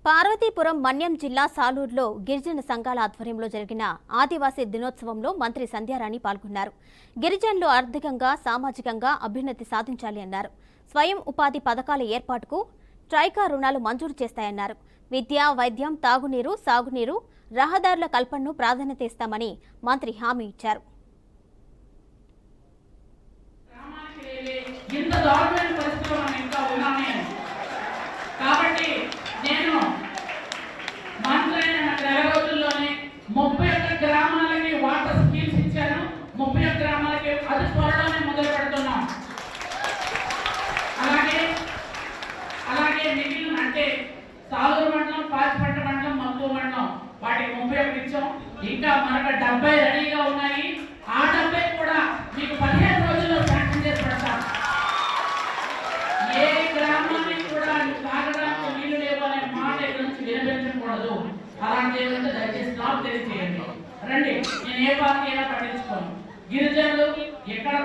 పార్వతీపురం మన్యం జిల్లా సాలూరులో గిరిజన సంఘాల ఆధ్వర్యంలో జరిగిన ఆదివాసీ దినోత్సవంలో మంత్రి సంధ్యారాణి పాల్గొన్నారు. గిరిజనులు ఆర్థికంగా, సామాజికంగా అభ్యున్నతి సాధించాలి అన్నారు. స్వయం ఉపాధి పథకాల ఏర్పాటుకు ట్రైకా రుణాలు మంజూరు చేస్తాయన్నారు. విద్య, వైద్యం, తాగునీరు, సాగునీరు, రహదారుల కల్పనను ప్రాధాన్యత ఇస్తామని మంత్రి హామీ ఇచ్చారు. నేను మంత్రైన నెల రోజుల్లోనే 31 గ్రామాలకి వాటర్ స్కీమ్స్ ఇచ్చాను. 31 గ్రామాలకి అది త్వరలోనే మొదలు పెడుతున్నాం. అలాగే మిగిలిన అంటే సాలూరు మండలం, పాచిపట్ట మండలం, మక్కువ మండలం వాటికి 31 ఇచ్చాం. ఇంకా మనకు 70 రెడీగా ఉన్నాయి. ఆ 70 కూడా మీకు 15 రోజుల్లో శాంక్షన్ చేసి పెడతాం. ఏ గ్రామానికి కూడా తాగడానికి నీళ్లు లేవనే మాట గురించి వినిపించకూడదు. అలాంటి ఏదంటే దయచేసి నాకు తెలియజేయండి. రండి, నేను ఏ పార్టీ అయినా పట్టించుకోను. గిరిజనులు ఎక్కడ